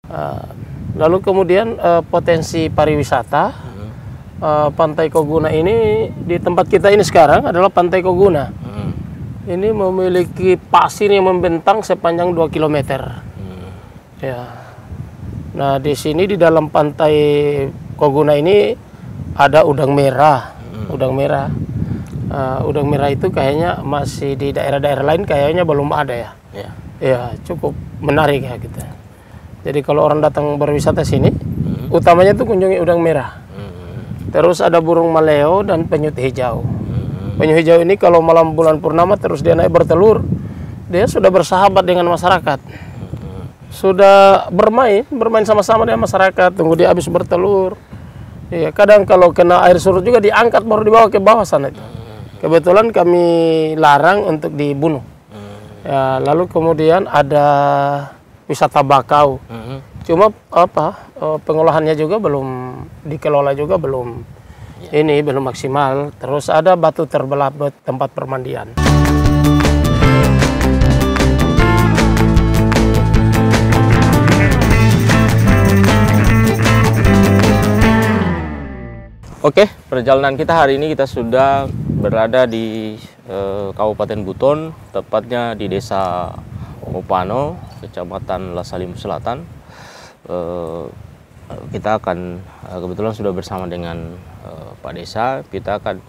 Uh, Lalu kemudian potensi pariwisata Pantai Koguna ini di tempat kita ini sekarang adalah Pantai Koguna. Ini memiliki pasir yang membentang sepanjang 2 km. Ya. Nah, di sini di dalam Pantai Koguna ini ada udang merah. Udang merah. Udang merah itu kayaknya masih di daerah-daerah lain kayaknya belum ada ya. Ya, cukup menarik ya gitu. Jadi kalau orang datang berwisata sini, utamanya tuh kunjungi udang merah. Terus ada burung maleo dan penyut hijau. Penyut hijau ini kalau malam bulan purnama terus dia naik bertelur, dia sudah bersahabat dengan masyarakat. Sudah bermain sama-sama dengan masyarakat, tunggu dia habis bertelur. Iya, kadang kalau kena air surut juga diangkat baru dibawa ke bawah sana itu. Kebetulan kami larang untuk dibunuh. Ya, lalu kemudian ada wisata bakau. Cuma pengolahannya juga belum dikelola juga belum belum maksimal. Terus ada batu terbelah tempat permandian. Oke, perjalanan kita hari ini kita sudah berada di Kabupaten Buton, tepatnya di Desa Mopano, Kecamatan Lasalimu Selatan. Kita akan kebetulan sudah bersama dengan Pak Desa. Kita akan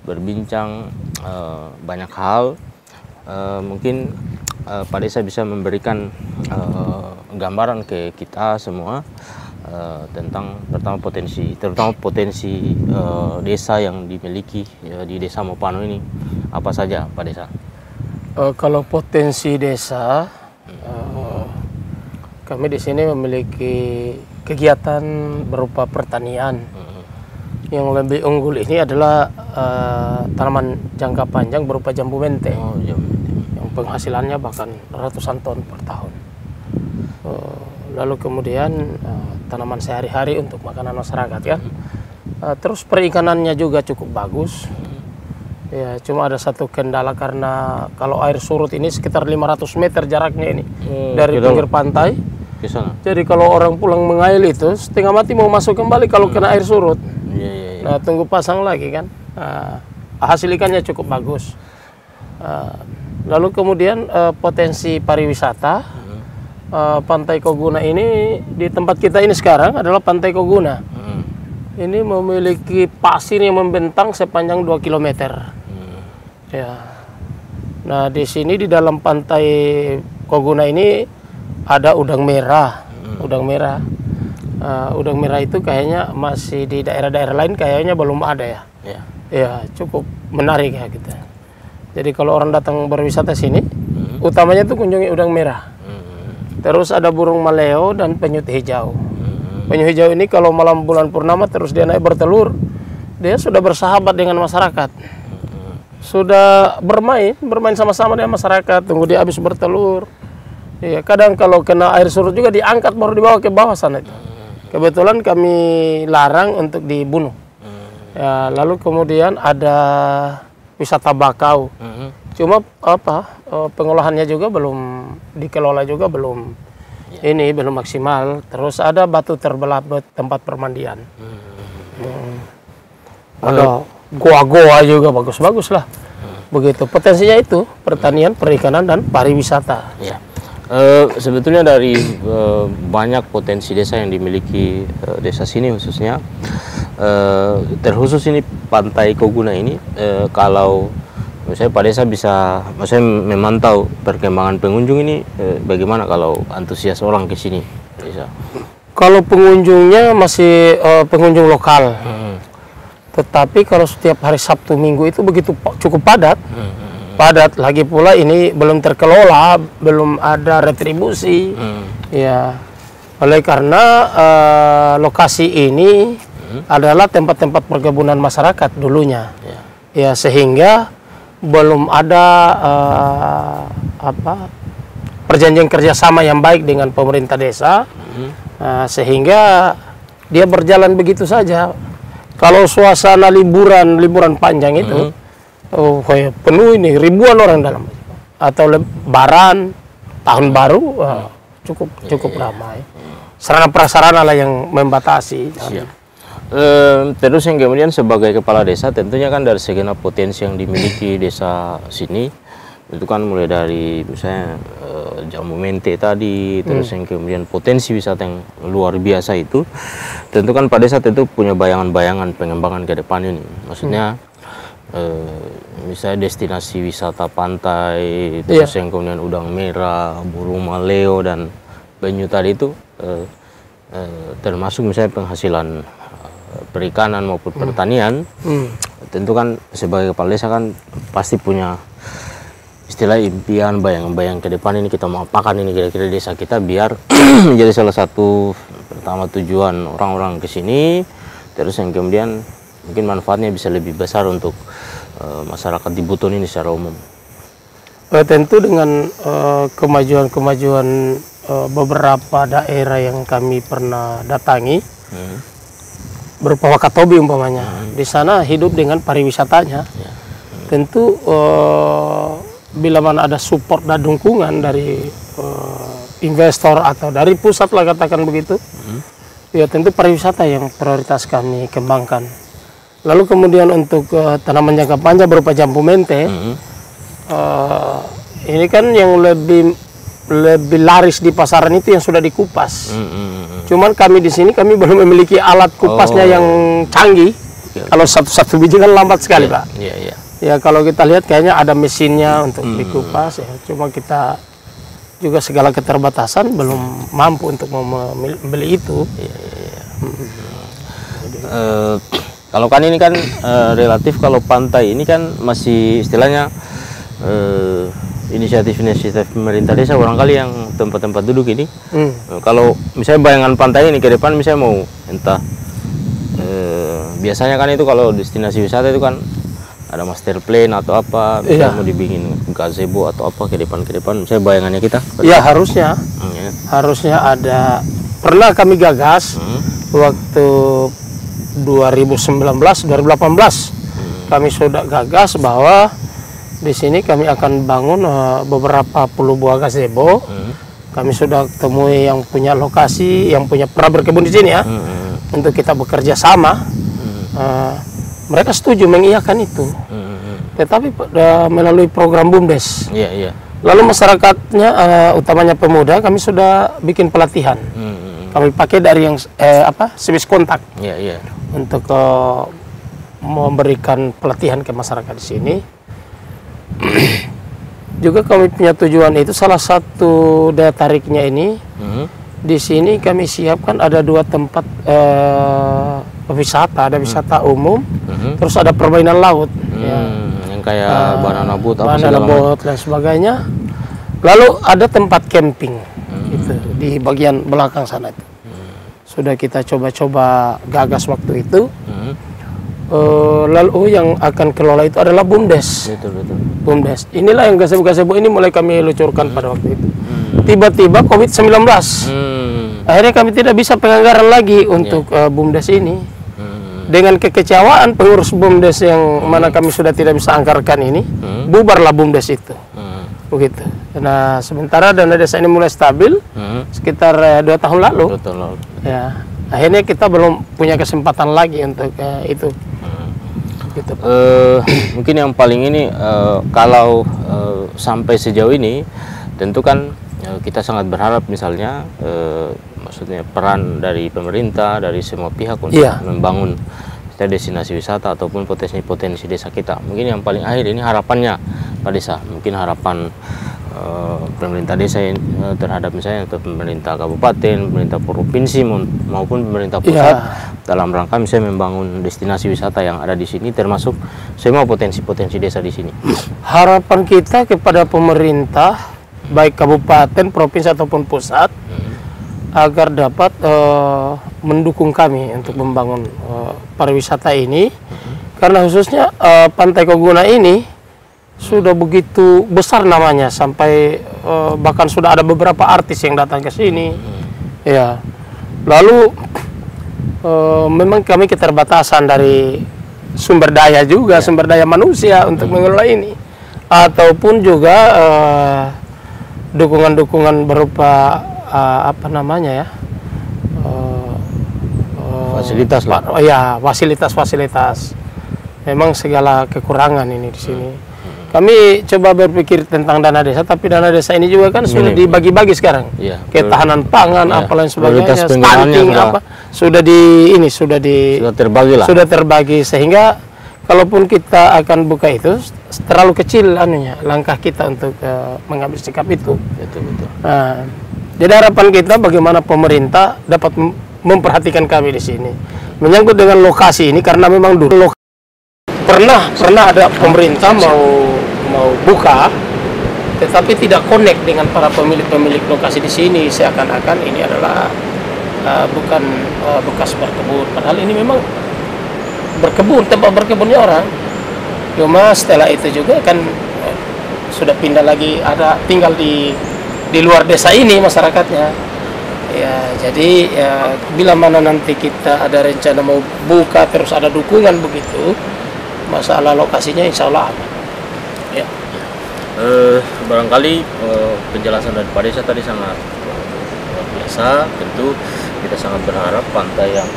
berbincang banyak hal. Mungkin Pak Desa bisa memberikan gambaran ke kita semua tentang terutama potensi desa yang dimiliki di Desa Mopano ini apa saja, Pak Desa? Kalau potensi desa, kami di sini memiliki kegiatan berupa pertanian. Yang lebih unggul ini adalah tanaman jangka panjang berupa jambu mente. Yang penghasilannya bahkan ratusan ton per tahun. Lalu kemudian tanaman sehari-hari untuk makanan masyarakat ya. Terus perikanannya juga cukup bagus. Ya, cuma ada satu kendala karena kalau air surut ini sekitar 500 meter jaraknya ini dari pinggir pantai. Jadi kalau orang pulang mengail itu setengah mati mau masuk kembali kalau kena air surut. Nah, tunggu pasang lagi kan. Hasil ikannya cukup bagus. Lalu kemudian potensi pariwisata Pantai Koguna ini di tempat kita ini sekarang adalah Pantai Koguna. Ini memiliki pasir yang membentang sepanjang 2 km. Ya. Nah, di sini di dalam Pantai Koguna ini ada udang merah. Udang merah. Udang merah itu kayaknya masih di daerah-daerah lain kayaknya belum ada ya. Ya, cukup menarik ya gitu. Jadi kalau orang datang berwisata sini, utamanya tuh kunjungi udang merah. Terus ada burung maleo dan penyut hijau. Penyut hijau ini kalau malam bulan purnama terus dia naik bertelur, dia sudah bersahabat dengan masyarakat. Sudah bermain sama-sama dengan masyarakat, tunggu dia habis bertelur. Iya, kadang kalau kena air surut juga diangkat baru dibawa ke bawah sana itu. Kebetulan kami larang untuk dibunuh. Ya, lalu kemudian ada wisata bakau. Cuma pengolahannya juga belum dikelola juga belum belum maksimal. Terus ada batu terbelah tempat permandian. Ada goa-goa juga bagus-bagus lah. Begitu potensinya itu pertanian, perikanan dan pariwisata. Ya. Sebetulnya dari banyak potensi desa yang dimiliki desa sini khususnya terkhusus ini Pantai Koguna ini kalau misalnya Pak Desa bisa memantau perkembangan pengunjung ini bagaimana kalau antusias orang ke sini? Kalau pengunjungnya masih pengunjung lokal. Tetapi kalau setiap hari Sabtu Minggu itu begitu cukup padat. Padat lagi pula ini belum terkelola, belum ada retribusi. Ya. Oleh karena lokasi ini adalah tempat-tempat perkebunan masyarakat dulunya. Ya, sehingga belum ada perjanjian kerjasama yang baik dengan pemerintah desa, sehingga dia berjalan begitu saja. Kalau suasana liburan panjang itu, penuh ini ribuan orang dalam, atau Lebaran, tahun baru, cukup ramai. sarana prasarana lah yang membatasi. Siap. Terus yang kemudian sebagai kepala desa tentunya kan dari segenap potensi yang dimiliki desa sini, itu kan mulai dari misalnya Jambu Mente tadi, terus yang kemudian potensi wisata yang luar biasa itu, tentu kan Pak Desa tentu punya bayangan-bayangan pengembangan ke depan ini. Maksudnya misalnya destinasi wisata pantai, terus yang kemudian udang merah, burung maleo dan penyu tadi itu termasuk misalnya penghasilan perikanan maupun pertanian. Tentu kan sebagai kepala desa kan pasti punya istilah impian, bayang-bayang ke depan ini kita mau apakan ini kira-kira desa kita biar menjadi salah satu pertama tujuan orang-orang ke sini, terus yang kemudian mungkin manfaatnya bisa lebih besar untuk masyarakat di Buton ini secara umum. Tentu dengan kemajuan-kemajuan beberapa daerah yang kami pernah datangi, berupa Wakatobi umpamanya, di sana hidup dengan pariwisatanya. Tentu bila mana ada support dan dukungan dari investor atau dari pusat lah katakan begitu, ya tentu pariwisata yang prioritas kami kembangkan. Lalu kemudian untuk tanaman jangka panjang berupa Jambu Mente, ini kan yang lebih laris di pasaran itu yang sudah dikupas. Cuman kami di sini kami belum memiliki alat kupasnya yang canggih. Kalau satu biji kan lambat sekali, Pak. Ya kalau kita lihat kayaknya ada mesinnya untuk dikupas ya. Cuma kita juga segala keterbatasan belum mampu untuk membeli itu. Kalau kan ini kan relatif kalau pantai ini kan masih istilahnya inisiatif-inisiatif pemerintah desa barangkali yang tempat-tempat duduk ini. Kalau misalnya bayangan pantai ini ke depan misalnya mau entah biasanya kan itu kalau destinasi wisata itu kan ada master plan atau apa, misalnya mau dibikin gazebo atau apa ke depan misalnya bayangannya kita. Ya harusnya harusnya ada. Pernah kami gagas waktu 2019-2018 kami sudah gagas bahwa di sini kami akan bangun beberapa puluh buah gazebo. Kami sudah temui yang punya lokasi, yang pernah berkebun di sini ya, untuk kita bekerja sama. Mereka setuju mengiyakan itu, tetapi melalui program BUMDes. Lalu masyarakatnya, utamanya pemuda, kami sudah bikin pelatihan. Kami pakai dari yang service kontak untuk memberikan pelatihan ke masyarakat di sini. Juga kami punya tujuan itu salah satu daya tariknya ini. Di sini kami siapkan ada 2 tempat wisata, ada wisata umum, terus ada permainan laut, yang kayak banana boat dan sebagainya. Lalu ada tempat camping, gitu, di bagian belakang sana itu. Sudah kita coba-coba gagas waktu itu. Lalu yang akan kelola itu adalah BUMDes. BUMDes. Inilah yang gazebo-gazebo ini mulai kami lucurkan pada waktu itu. Tiba-tiba COVID-19. Akhirnya kami tidak bisa penganggaran lagi untuk BUMDes ini. Dengan kekecewaan pengurus BUMDes yang mana kami sudah tidak bisa anggarkan ini, bubarlah BUMDes itu. Begitu. Nah, sementara dana desa ini mulai stabil sekitar 2 tahun lalu. Ya, akhirnya kita belum punya kesempatan lagi untuk itu. Gitu, mungkin yang paling ini kalau sampai sejauh ini tentu kan kita sangat berharap misalnya maksudnya peran dari pemerintah, dari semua pihak untuk membangun destinasi wisata ataupun potensi desa kita. Mungkin yang paling akhir ini harapannya Pak Desa, mungkin harapan pemerintah desa terhadap misalnya atau pemerintah kabupaten, pemerintah provinsi maupun pemerintah pusat dalam rangka misalnya membangun destinasi wisata yang ada di sini, termasuk semua potensi-potensi desa di sini. Harapan kita kepada pemerintah baik kabupaten, provinsi ataupun pusat agar dapat mendukung kami untuk membangun pariwisata ini, karena khususnya Pantai Koguna ini sudah begitu besar namanya sampai bahkan sudah ada beberapa artis yang datang ke sini. Ya, lalu memang kami keterbatasan dari sumber daya juga, sumber daya manusia untuk mengelola ini, ataupun juga dukungan-dukungan berupa fasilitas lah. Oh ya, fasilitas. Memang segala kekurangan ini di sini. Kami coba berpikir tentang dana desa, tapi dana desa ini juga kan sudah dibagi-bagi sekarang. Iya. Ketahanan pangan, apa lain sebagainya, sudah terbagi lah. Sudah terbagi sehingga kalaupun kita akan buka itu terlalu kecil langkah kita untuk mengambil sikap itu. Betul. Nah, jadi harapan kita bagaimana pemerintah dapat memperhatikan kami di sini. Menyangkut dengan lokasi ini karena memang dulu pernah ada pemerintah mau buka, tetapi tidak connect dengan para pemilik lokasi di sini, seakan-akan ini adalah bukan bekas berkebun. Padahal ini memang tempat berkebunnya orang. Cuma setelah itu juga kan sudah pindah lagi, tinggal di luar desa ini masyarakatnya. Ya, jadi bila mana nanti kita ada rencana mau buka terus ada dukungan begitu, masalah lokasinya insya Allah aman. Ya. Barangkali penjelasan dari Pak Desa tadi sangat luar biasa. Tentu kita sangat berharap pantai yang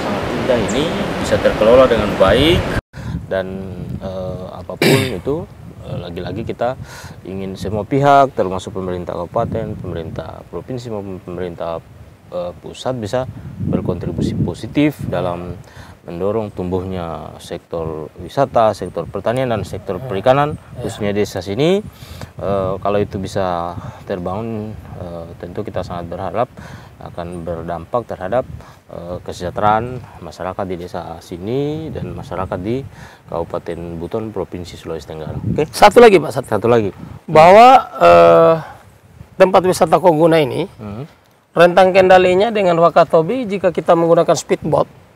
sangat indah ini bisa terkelola dengan baik dan apapun itu. Lagi-lagi kita ingin semua pihak termasuk pemerintah kabupaten, pemerintah provinsi maupun pemerintah pusat bisa berkontribusi positif dalam mendorong tumbuhnya sektor wisata, sektor pertanian dan sektor perikanan khususnya desa sini. Kalau itu bisa terbangun, tentu kita sangat berharap akan berdampak terhadap kesejahteraan masyarakat di desa sini dan masyarakat di Kabupaten Buton, Provinsi Sulawesi Tenggara. Oke. Satu lagi Pak, satu lagi. Bahwa tempat wisata Koguna ini rentang kendalinya dengan Wakatobi jika kita menggunakan speedboat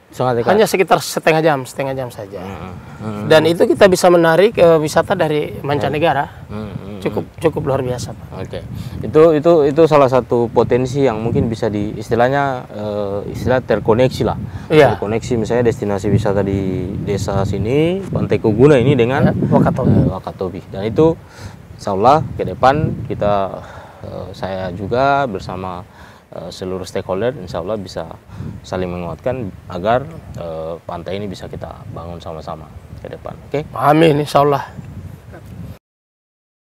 hanya sekitar setengah jam saja. Dan itu kita bisa menarik wisata dari mancanegara. Cukup luar biasa, Pak. Oke. Itu salah satu potensi yang mungkin bisa istilah terkoneksi lah. Iya. Terkoneksi misalnya destinasi wisata di desa sini, Pantai Koguna ini dengan Wakatobi. Dan itu insya Allah ke depan saya juga bersama seluruh stakeholder insya Allah bisa saling menguatkan agar pantai ini bisa kita bangun sama-sama ke depan. Oke? Amin, insya Allah.